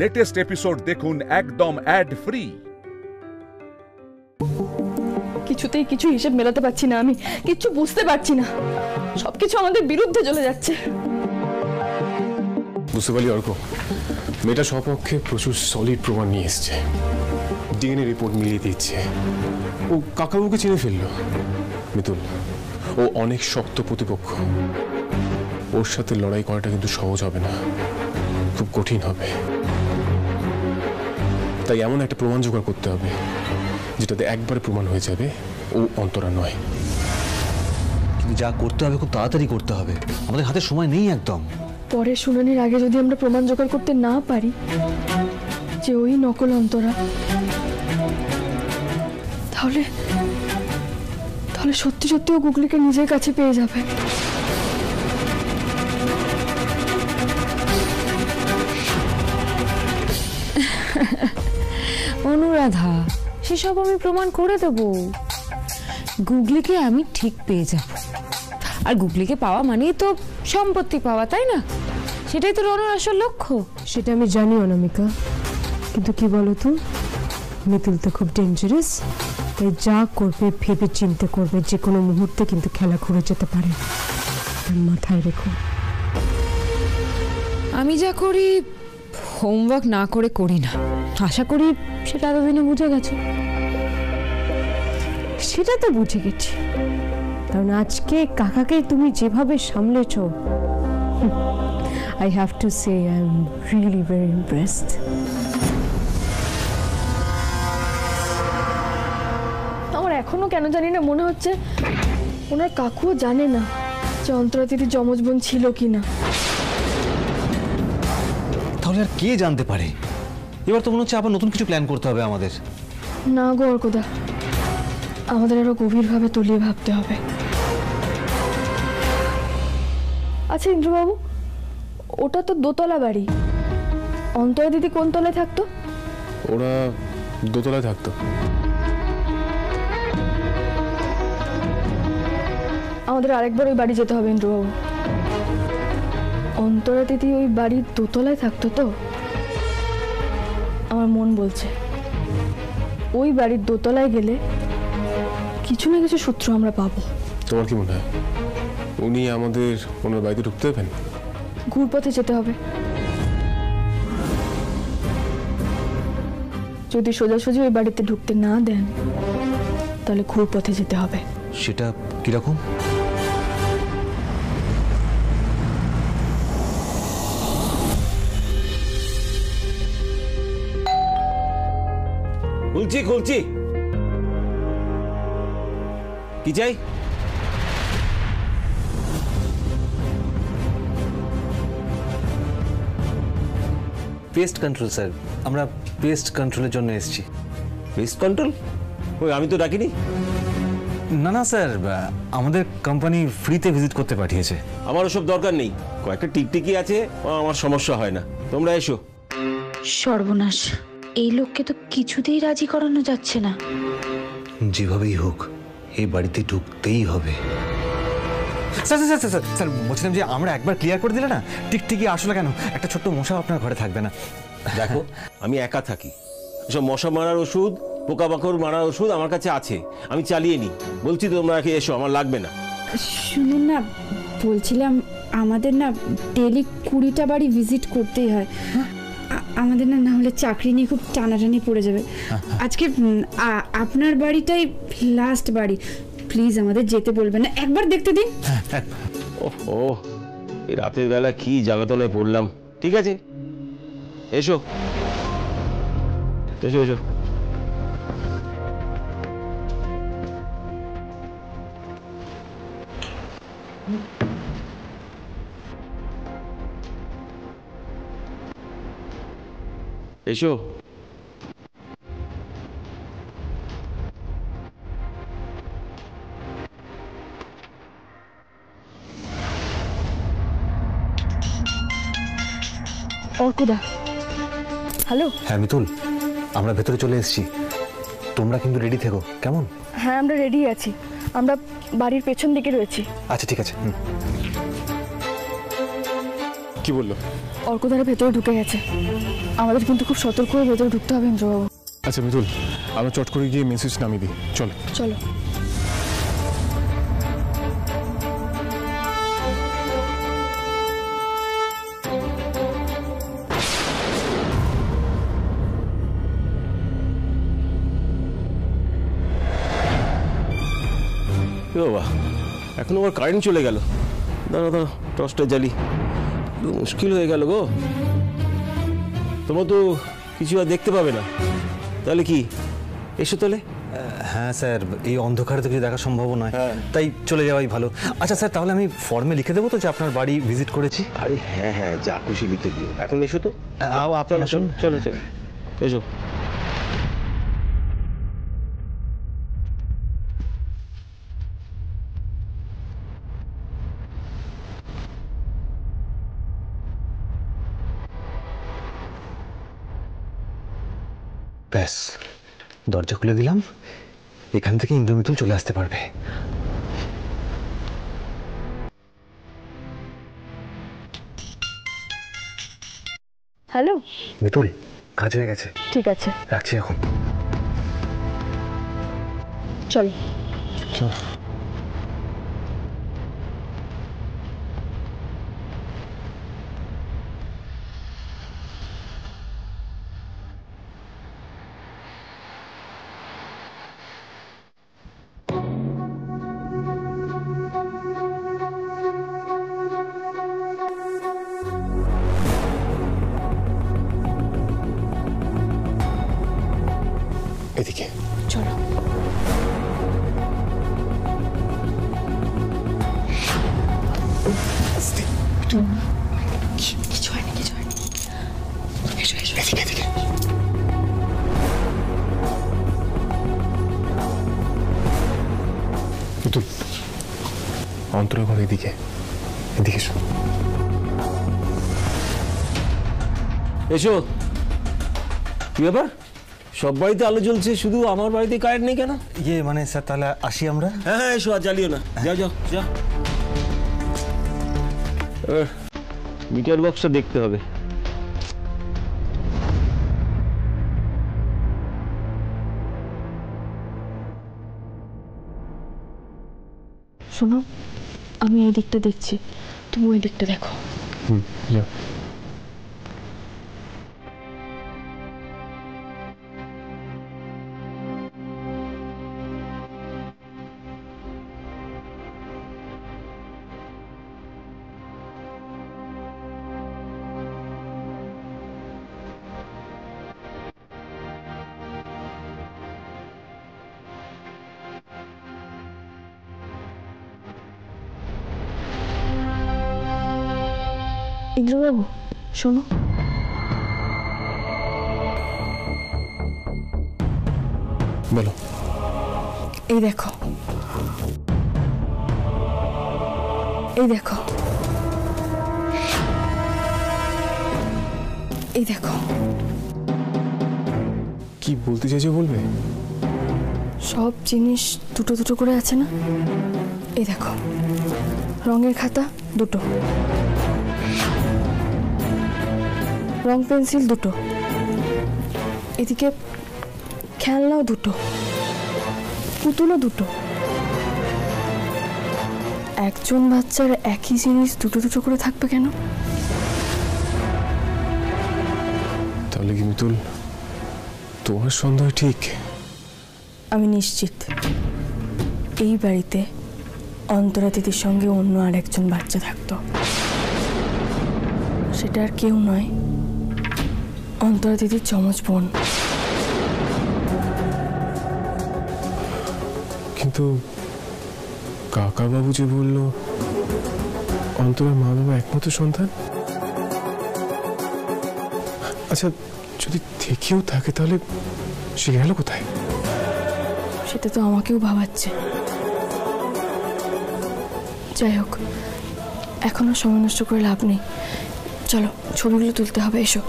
Latest episode দেখুন একদম add free. কিছুতেই কিছু হিসেব মেলাতে পারছি না, আমি কিছু বুঝতে পারছি না, সবকিছু আমাদের বিরুদ্ধে চলে যাচ্ছে। বুঝতে পারলি অর্ক, মেয়েটা সপক্ষে প্রচুর সলিড প্রমাণ নিয়ে এসছে, ডিএনএ রিপোর্ট মিলিয়ে দিচ্ছে, ও কাকাবুকে চিনে ফেললো। মিতুল, ও অনেক শক্ত প্রতিপক্ষ, ওর সাথে লড়াই করাটা কিন্তু সহজ হবে না, খুব কঠিন হবে। তাই এমন একটা প্রমাণ জোগাড় করতে হবে যেটাতে একবারে প্রমাণ হয়ে যাবে ও অন্তরা নয়। কিন্তু যা করতে হবে খুব তাড়াতাড়ি করতে হবে, আমাদের হাতে সময় নেই একদম। পরে শুনানির আগে যদি আমরা প্রমাণ জোগাড় করতে না পারি যে ওই নকল অন্তরা, তাহলে সত্যি সত্যি ও গুগলিকে নিজের কাছে পেয়ে যাবে। অনুরাধা, সেসব আমি প্রমাণ করে দেবো। গুগলিকে আমি ঠিক পেয়ে যাব, আর গুগলিকে পাওয়া মানেই তো সম্পত্তি পাওয়া, তাই না? সেটাই তো রণর আসল লক্ষ্য। সেটা আমি জানি অনামিকা, কিন্তু কি বলতো, মিতুল তো খুব ডেঞ্জারাস, তাই যা করবে ভেবে চিন্তে করবে, যে কোনো মুহূর্তে কিন্তু খেলা ঘুরে যেতে পারে, মাথায় রেখো। আমি যা করি হোমওয়ার্ক না করে করি না, আশা করি সেটা এতদিনে বুঝে গেছো। সেটা তো বুঝে গেছি, কারণ আজকে কাকাকে তুমি যেভাবে সামলেছ, I have to say I am really very impressed. আমার এখনো কেন জানি না মনে হচ্ছে ওনার কাকুও জানে না যে অন্তরা দিদি যমজ বোন ছিল কিনা। তাহলে আর কে জানতে পারে? এবার তো মনে হচ্ছে আবার নতুন কিছু প্ল্যান করতে হবে আমাদের। না গো অর্কদা, আমাদের আরো গভীরভাবে তলিয়ে ভাবতে হবে। আচ্ছা ইন্দ্রবাবু, ওটা তো দোতলা বাড়ি, অন্তরা দিদি কোন তলায় থাকতো? ওরা দোতলায় থাকতো। আমাদের আরেকবার ওই বাড়ি যেতে হবে ইন্দ্রবাবু। অন্তরা দিদি ওই বাড়ির দোতলায় থাকতো তো? আমার মন বলছে ওই বাড়ির দোতলায় গেলে কিছু না কিছু সূত্র আমরা পাবো। তোমার কি মনে হয় উনি আমাদের ওনার বাড়িতে ঢুকতে দেবেন? ঘুরপথে যেতে হবে, যদি সোজাসুজি ওই বাড়িতে ঢুকতে না দেন তাহলে ঘুরপথে যেতে হবে। সেটা কিরকম? খুলছি কি চাই? পেস্ট কন্ট্রোল স্যার, আমরা পেস্ট কন্ট্রোলের জন্য এসেছি। Pest control? ওই আমি তো ডাকিনি। না না স্যার, আমাদের কোম্পানি ফ্রিতে ভিজিট করতে পাঠিয়েছে। আমার ওসব দরকার নেই, কয়েকটা টিকটিকি আছে, আমার সমস্যা হয় না, তোমরা এসো। সর্বনাশ, এই লোককে তো কিছুতেই রাজি করানো যাচ্ছে না। যেভাবেই হোক এই বাড়িতে ঢুকতেই হবে। স্যার স্যার স্যার স্যার বলছিলাম যে আমরা একবার ক্লিয়ার করে দিলে না, টিকটিকি আসলে কেন একটা ছোট্ট মশা আপনার ঘরে থাকবে না। দেখো আমি একা থাকি, এসব মশা মারার ওষুধ, পোকামাকড় মারার ওষুধ আমার কাছে আছে, আমি চালিয়ে নিই। বলছি তোমরা এসো, আমার লাগবে না। শুনুন না, বলছিলাম আমাদের না ডেলি 20টা বাড়ি ভিজিট করতেই হয়, আমাদের না হলে চাকরি নিয়ে খুব টানাটানি পড়ে যাবে। আজকে আপনার বাড়িটাই লাস্ট বাড়ি, প্লিজ আমাদের যেতে বলবেন না, একবার দেখতে দিন। ও এই রাতের বেলা কি জাগাতলায় পড়লাম। ঠিক আছে, এসো এসো এসো। এসো। অর্কদা, হ্যালো। হ্যাঁ মিতুল, আমরা ভেতরে চলে এসেছি, তোমরা কিন্তু রেডি থেকো, কেমন? হ্যাঁ আমরা রেডি আছি, আমরা বাড়ির পেছন দিকে রয়েছি। আচ্ছা ঠিক আছে। কি বললো? অর্কধারা ভেতরে ঢুকে গেছে। আমাদের কিন্তু খুব সতর্ক হয়ে ভেতরে ঢুকতে হবে ইন্দ্রবাবু। আচ্ছা মিতুল, আমরা চট করে গিয়ে মেসেজ নামিয়ে দিই। চলো চলো। বাবা, এখন আবার কারেন্ট চলে গেল। দাঁড়া দাঁড়া, টর্চটা জ্বালি। মুশকিল হয়ে গেল গো। তোমরা তো কিছু আর দেখতে পাবে না, তাহলে কি এসো তাহলে। হ্যাঁ স্যার, এই অন্ধকারে তো কিছু দেখা সম্ভব নয়, তাই চলে যাওয়াই ভালো। আচ্ছা স্যার, তাহলে আমি ফর্মে লিখে দেবো তো যে আপনার বাড়ি ভিজিট করেছি? আরে হ্যাঁ হ্যাঁ, যা খুশি লিখে দিও। এখন এসো তো। আপনার আসুন। চলো চলো এসো। ব্যাস, দরজা খুলে দিলাম, এখান থেকে ইন্দ্র মিতুল চলে আসতে পারবে। হ্যালো মিতুল, কাজ হয়ে গেছে। ঠিক আছে, রাখছি এখন। চলো। এদিকে চলো। কিছু হয়নি, কিছু হয়নি। এসো এসো। এদিকে এদিকে। মিতুল, অন্তরা ঘর এদিকে, এদিকে এসো। এসো। কি ব্যাপার, সব বাড়িতে আলো জ্বলছে, শুধু আমার বাড়িতে কারেন্ট নেই কেন? ইয়ে মানে স্যার, তাহলে আসি আমরা? হ্যাঁ হ্যাঁ এসো, আর জ্বালিও না। যাও যাও যা। মিটার বক্সটা দেখতে হবে। শোনো, আমি এই দিকটা দেখছি, তুমি ওই দিকটা দেখো। যাও। ইন্দ্রবাবু শোনো। বলো। এই দেখো, এই দেখো, এই দেখো। কি বলতে চাইছো বলবে? সব জিনিস দুটো দুটো করে আছে না? এই দেখো, রঙের খাতা দুটো, রং পেন্সিল দুটো, এদিকে খেলনাও দুটো, পুতুলও দুটো। একজন বাচ্চার একই জিনিস দুটো দুটো করে থাকবে কেন? তাহলে কি মিতুল তোমার সন্দেহ ঠিক? আমি নিশ্চিত এই বাড়িতে অন্তরা দিদির সঙ্গে অন্য আর একজন বাচ্চা থাকতো। সেটা আর কেউ নয়, অন্তরা দিদির যমজ বোন। কিন্তু কাকা বাবু যে বলল অন্তরা মা বাবা একমাত্র সন্তান। আচ্ছা, যদি থেকেও থাকে তাহলে সে গেল কোথায়? সেটা তো আমাকেও ভাবাচ্ছে। যাই হোক, এখন আর সময় নষ্ট করে লাভ নেই। চলো, ছবিগুলো তুলতে হবে। এসো।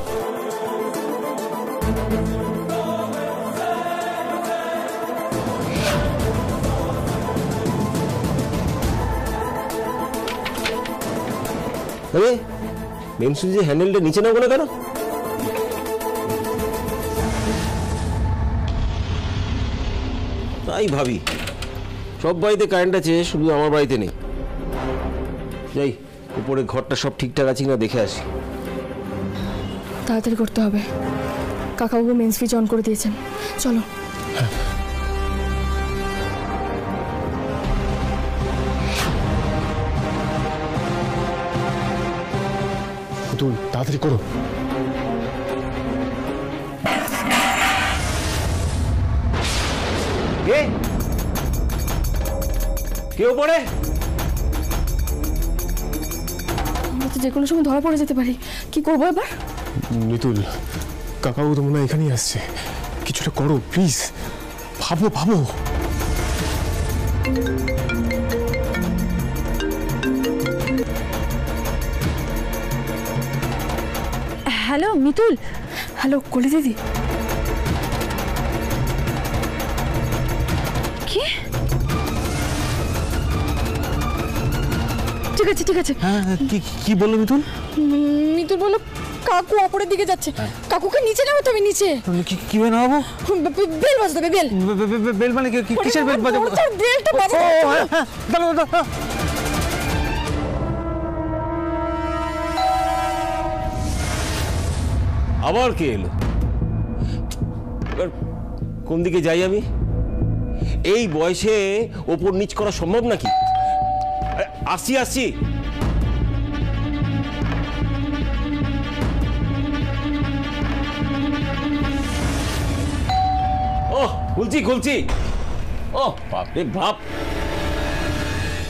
আরে মেন সুইচের হ্যান্ডেলটা নিচে নাও বলে কেন? তাই ভাবি সব বাড়িতে কারেন্ট আছে, শুধু আমার বাড়িতে নেই। যাই উপরে ঘরটা সব ঠিকঠাক আছে কিনা দেখে আসি। তাড়াতাড়ি করতে হবে, কাকাবাবু মেন সুইচ অন করে দিয়েছেন। চলো। তুই তাড়াতাড়ি করো। কেউ পড়ে? আমরা তো যে কোনো সময় ধরা পড়ে যেতে পারি, কি করবো এবার? মিতুল, কাকাবাবু তো মনে হয় এখানেই আসছে, কিছুটা করো প্লিজ, ভাবো ভাবো। হ্যালো মিতুল। হ্যালো কলি দিদি। কি? ঠিক আছে ঠিক আছে। হ্যাঁ কি বললো মিতুল? মিতুল বললো কাকু অপরের দিকে যাচ্ছে, কাকুকে নিচে নামাতে হবে। নিচে কিভাবে নামাবো? বেল বাজাতে হবে। বেল বেল মানে কিসের বেল বাজাবো? বেলটা বাজাতে হবে। আবার কে এলো? এবার কোন দিকে যাই আমি? এই বয়সে ওপর নিচ করা সম্ভব নাকি? আসছি আসছি। ও খুলছি খুলছি। ও বাপরে বাপ,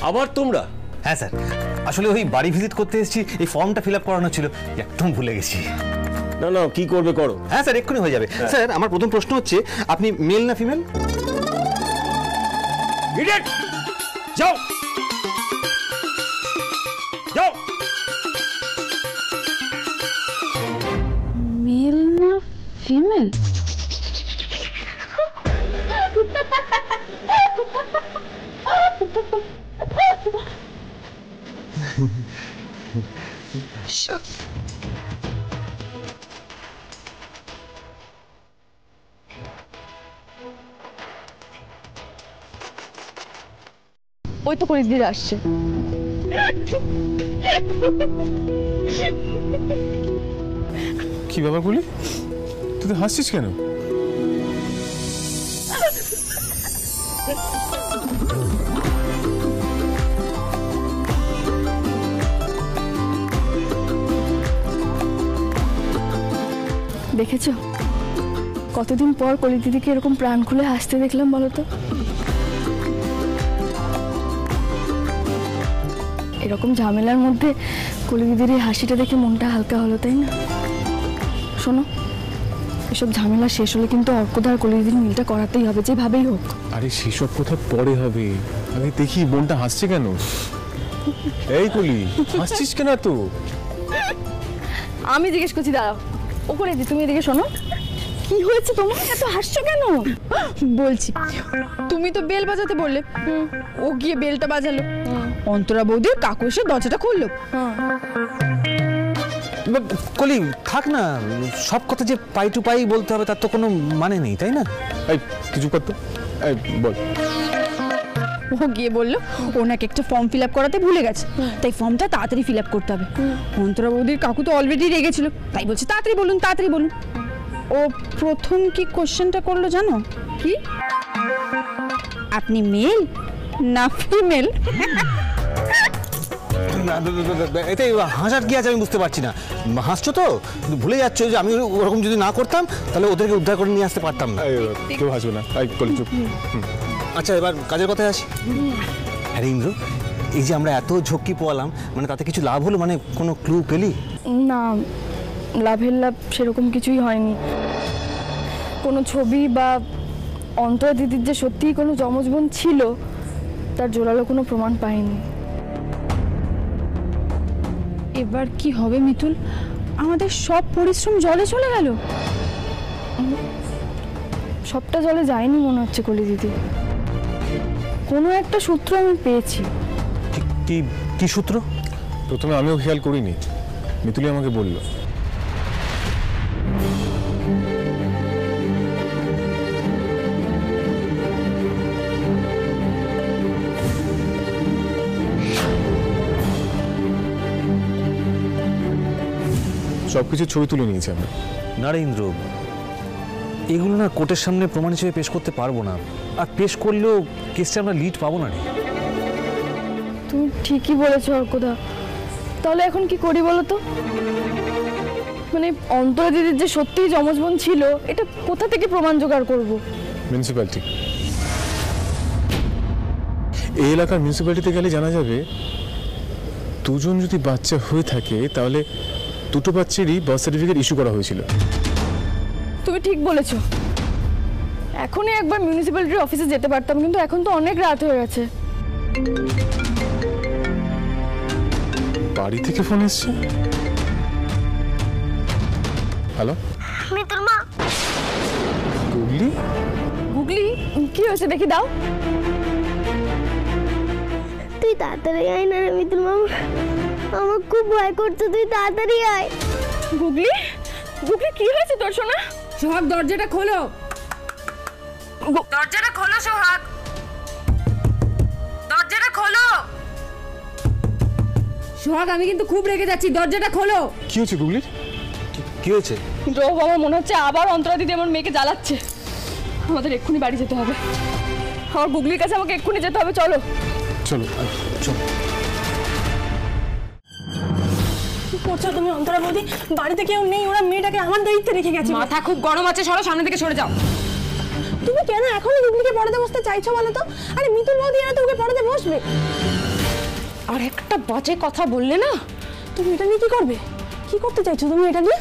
আবার তোমরা? হ্যাঁ স্যার, আসলে ওই বাড়ি ভিজিট করতে এসেছি, এই ফর্মটা ফিল আপ করানো ছিল, একদম ভুলে গেছি। না না, কি করবে করো। হ্যাঁ স্যার, এক্ষুনি হয়ে যাবে। স্যার, আমার প্রথম প্রশ্ন হচ্ছে, আপনি মেল না ফিমেল? যাও যাও। মেল না ফিমেল? ওই তো কলিদির আসছে। কি ব্যাপার বলি, তুই তো হাসছিস কেন? দেখেছো কতদিন পর কলি দিদিকে এরকম প্রাণ খুলে হাসতে দেখলাম, বলো তো? এরকম ঝামেলার মধ্যে কলি দিদির এই হাসিটা দেখে মনটা হালকা হলো, তাই না? শোনো, এসব ঝামেলা শেষ হলে কিন্তু অর্কদার কলি দিদির মিলটা করাতেই হবে, যেভাবেই হোক। আরে সেসব কথা পরে হবে, আগে দেখি বোনটা হাসছে কেন। এই কলি, হাসছিস কেন তো? আমি জিজ্ঞেস করছি, দাঁড়াও। ও করে দি, তুমি এদিকে শোনো, কি হয়েছে তোমার, এত হাসছো কেন? বলছি, তুমি তো বেল বাজাতে বললে, ও গিয়ে বেলটা বাজালো, অন্তরা বৌদির কাকু এসে দরজাটা খুললো। কলি থাক না, সব কথা যে পাই টু পাই বলতে হবে তার তো কোনো মানে নেই, তাই না? এই কিছু করতো, এই বল। ও গিয়ে বললো ওনাকে একটা ফর্ম ফিল আপ করাতে ভুলে গেছে, তাই ফর্মটা তাড়াতাড়ি ফিল আপ করতে হবে। অন্তরা বৌদির কাকু তো অলরেডি রেগেছিল, তাই বলছে তাড়াতাড়ি বলুন তাড়াতাড়ি বলুন। ও প্রথম কি কোশ্চেনটা করলো জানো? কি আপনি মেল না ফিমেল? এতে হাসার কি আছে আমি বুঝতে পারছি না। হাসছো তো, ভুলে যাচ্ছ যে আমি ওরকম যদি না করতাম তাহলে ওদেরকে উদ্ধার করে নিয়ে আসতে পারতাম না। কেউ হাসবে না, কলি চুপ। আচ্ছা, এবার কাজের কথায় আসি। আরে ইন্দ্র, এই যে আমরা এত ঝক্কি পোয়ালাম, মানে তাতে কিছু লাভ হলো? মানে কোনো ক্লু পেলি? না, লাভের লাভ সেরকম কিছুই হয়নি। কোনো ছবি বা অন্তরা দিদির যে সত্যিই কোনো যমজ বোন ছিল তার জোরালো কোনো প্রমাণ পাইনি। এবার কি হবে মিতুল? আমাদের সব পরিশ্রম জলে চলে গেল। সবটা জলে যায়নি মনে হচ্ছে কলি দিদি, কোনো একটা সূত্র আমি পেয়েছি। কি সূত্র? প্রথমে আমিও খেয়াল করিনি, মিতুলি আমাকে বলল। সবকিছু ছবি তুলে নিয়েছি আমরা। না রে ইন্দ্র, এগুলো না কোর্টের সামনে প্রমাণ হিসেবে পেশ করতে পারবো না, আর পেশ করলেও কেসটা আমরা লিড পাবো না রে। তুমি ঠিকই বলেছো অর্কদা, তাহলে এখন কি করি বলো তো? মানে অন্তরা দিদির যে সত্যিই যমজ বোন ছিল, এটা কোথা থেকে প্রমাণ জোগাড় করব? মিউনিসিপ্যালিটি, এই এলাকার মিউনিসিপ্যালিটিতে গেলে জানা যাবে দুজন যদি বাচ্চা হয়ে থাকে তাহলে দুটো বাচ্চারই বার্থ সার্টিফিকেট ইস্যু করা হয়েছিল। তুমি ঠিক বলেছো, এখনই একবার মিউনিসিপ্যালিটির অফিসে যেতে পারতাম, কিন্তু এখন তো অনেক রাত হয়ে গেছে। বাড়ি থেকে ফোন এসছে। হ্যালো মিতুল মা। গুগলি? গুগলি, কি হয়েছে দেখি দাও। তুই তাড়াতাড়ি আয় না রে মিতুল মা, আমার খুব ভয় করছে, তুই তাড়াতাড়ি আয়। গুগলি, গুগলি কি হয়েছে তোর সোনা? সোহাগ দরজাটা খোলো, দরজাটা খোলো সোহাগ, দরজাটা খোলো। সোহাগ আমি কিন্তু খুব রেগে যাচ্ছি, দরজাটা খোলো। কি হয়েছে গুগলির? কি হয়েছে? রোহ, আমার মনে হচ্ছে আবার অন্তরা দিদি আমার মেয়েকে জ্বালাচ্ছে। আমাদের এক্ষুনি বাড়ি যেতে হবে, আমার গুগলির কাছে আমাকে এক্ষুনি যেতে হবে। চলো চলো চলো। কি করছো তুমি অন্তরা বৌদি? বাড়িতে কেউ নেই, ওরা মেয়েটাকে আমার দায়িত্বে রেখে গেছে। মাথা খুব গরম আছে, সরো সামনে থেকে সরে যাও। তুমি কেন এখনই গুগলিকে পড়াতে বসতে চাইছো বলো তো? আরে মিতুল বৌদি এরা তো ওকে পড়াতে বসবে। আর একটা বাজে কথা বললে না। তুমি এটা নিয়ে কি করবে? কি করতে চাইছো তুমি এটা নিয়ে?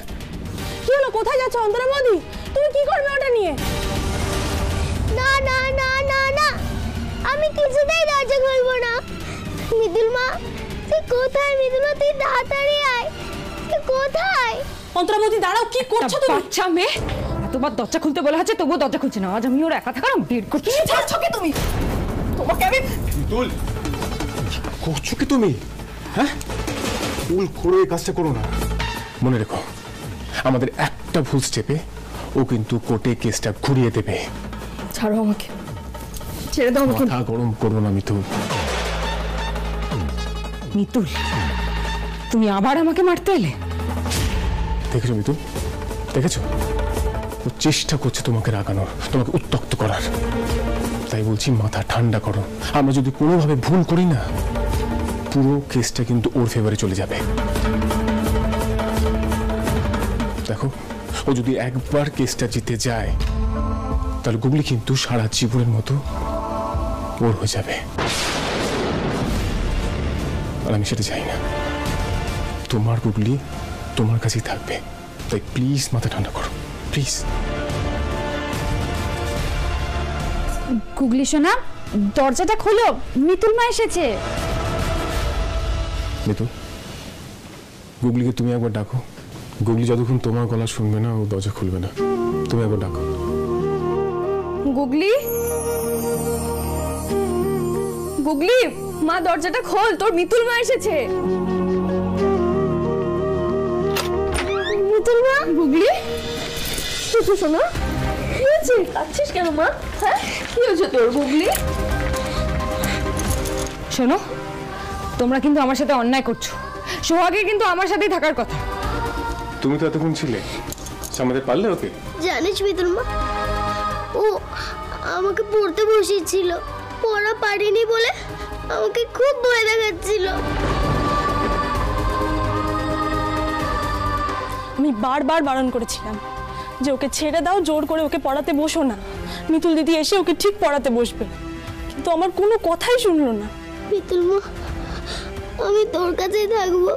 কি হলো, কোথায় যাচ্ছ অন্তরা বৌদি? তুমি কি করবে ওটা নিয়ে? না না না না না, আমি কিছুতেই দরজা খুলবো না। মিতুল মা, তুই কোথায়? মিতুল মা, তুই তাড়াতাড়ি আয়। তুই কোথায়? অন্তরা বৌদি দাঁড়াও, কি করছো তুমি? বাচ্চা মেয়ে, এতবার দরজা খুলতে বলা হচ্ছে তবুও দরজা খুলছে না। আজ আমি ওর একা থাকার বের করছি। কি ছাড়ছো কি তুমি? তোমাকে আমি মিতুল, করছো কি তুমি? হ্যাঁ, ভুল করে এই কাজটা করো না। মনে রেখো, আমাদের একটা ভুল স্টেপে ও কিন্তু কোর্টে কেসটা ঘুরিয়ে দেবে। ছাড়ো আমাকে, ছেড়ে দাও আমাকে। মাথা গরম করো না মিতুল। মিতুল, তুমি আবার আমাকে মারতে এলে? দেখেছো মিতুল, দেখেছো? ও চেষ্টা করছে তোমাকে রাগানোর, তোমাকে উত্তক্ত করার। তাই বলছি মাথা ঠান্ডা করো। আমরা যদি কোনোভাবে ভুল করি না, পুরো কেসটা কিন্তু ওর ফেভারে চলে যাবে। দেখো, ও যদি একবার কেসটা জিতে যায় তাহলে গুগলি কিন্তু সারা জীবনের মতো ওর হয়ে যাবে। আর আমি সেটা চাই না। তোমার গুগলি তোমার কাছেই থাকবে। তাই প্লিজ মাথা ঠান্ডা করো, প্লিজ। গুগলি সোনা, দরজাটা খোলো, মিতুল মা এসেছে। মিতুল, গুগলিকে তুমি একবার ডাকো। গুগলি যতক্ষণ তোমার গলা শুনবে না ও দরজা খুলবে না। তুমি একবার ডাকো। গুগলি, গুগলি, মা দরজাটা খোল, তোর মিতুল মা এসেছে। মিতুল মা। গুগলি, কিছু শোনো, কি হয়েছে? কাঁদছিস কেন মা? হ্যাঁ, কি হয়েছে তোর গুগলি? শোনো, তোমরা কিন্তু আমার সাথে অন্যায় করছো। সোহাগের কিন্তু আমার সাথেই থাকার কথা। তুমি তো এতক্ষণ ছিলে, সামনে পারলে ওকে? জানিস মিতুল মা, ও আমাকে পড়তে বসিয়েছিল, পড়া পারিনি বলে আমাকে খুব ভয় দেখাচ্ছিল। আমি বারবার বারণ করেছিলাম যে ওকে ছেড়ে দাও, জোর করে ওকে পড়াতে বসো না। মিতুল দিদি এসে ওকে ঠিক পড়াতে বসবে, কিন্তু আমার কোনো কথাই শুনলো না। মিতুল মা, আমি তোর কাছেই থাকবো,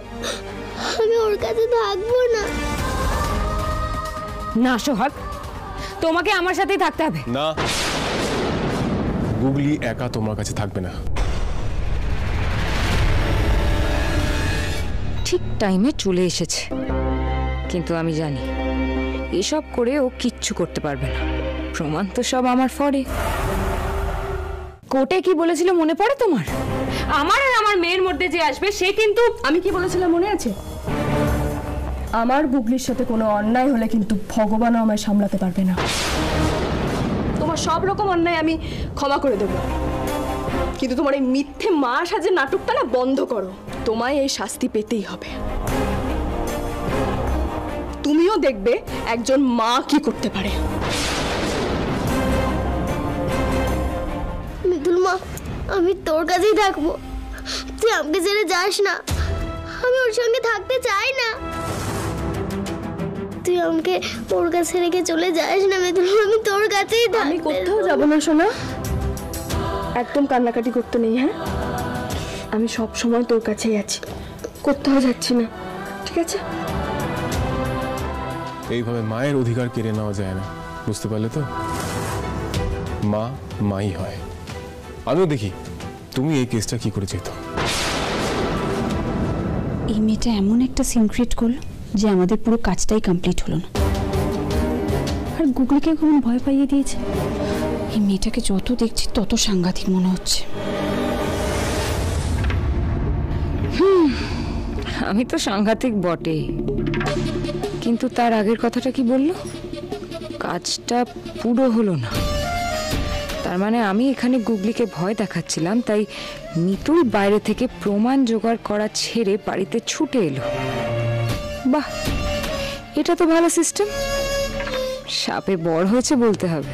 আমি ওর কাছে থাকবো না। না সোহাগ, তোমাকে আমার সাথেই থাকতে হবে। না, গুগলি একা তোমার কাছে থাকবে না। ঠিক টাইমে চলে এসেছে, কিন্তু আমি জানি এসব করে ও কিচ্ছু করতে পারবে না। প্রমাণ তো সব আমার ফরে। কোর্টে কি বলেছিল মনে পড়ে তোমার? আমার আর আমার মেয়ের মধ্যে যে আসবে সে কিন্তু। আমি কি বলেছিলাম মনে আছে? আমার গুগলির সাথে কোনো অন্যায় হলে কিন্তু ভগবানও আমায় সামলাতে পারবে না। তোমার সব রকম অন্যায় আমি ক্ষমা করে দেব, কিন্তু তোমার এই মিথ্যে মা সাজে নাটকটা না বন্ধ করো। তোমায় এই শাস্তি পেতেই হবে। তুমিও দেখবে একজন মা কি করতে পারে। মিতুল মা, আমি তোর কাছেই থাকবো, তুই আমাকে ছেড়ে যাস না। আমি ওর সঙ্গে থাকতে চাই না, তুই আমাকে ওর কাছে রেখে চলে যাস না মিতুল। আমি তোর কাছেই থাকবো। আমি কোথাও যাব না সোনা, একদম কান্নাকাটি করতে নেই। হ্যাঁ, আমি সব সময় তোর কাছেই আছি, কোথাও যাচ্ছি না, ঠিক আছে? এইভাবে মায়ের অধিকার কেড়ে নেওয়া যায় না, বুঝতে পারলে তো? মা মাই হয়। আমিও দেখি তুমি এই কেসটা কি করে যেত। এই মেয়েটা এমন একটা সিন ক্রিয়েট করলো যে আমাদের পুরো কাজটাই কমপ্লিট হলো না। আর গুগলকে কেমন ভয় পাইয়ে দিয়েছে। এই মেয়েটাকে যত দেখছি তত সাংঘাতিক মনে হচ্ছে। আমি তো সাংঘাতিক বটে, কিন্তু তার আগের কথাটা কি বললো? কাজটা পুরো হলো না। তার মানে আমি এখানে গুগলিকে ভয় দেখাচ্ছিলাম, তাই মিতুল বাইরে থেকে প্রমাণ জোগাড় করা ছেড়ে বাড়িতে ছুটে এলো। বাহ, এটা তো ভালো সিস্টেম। সাপে বড় হয়েছে বলতে হবে।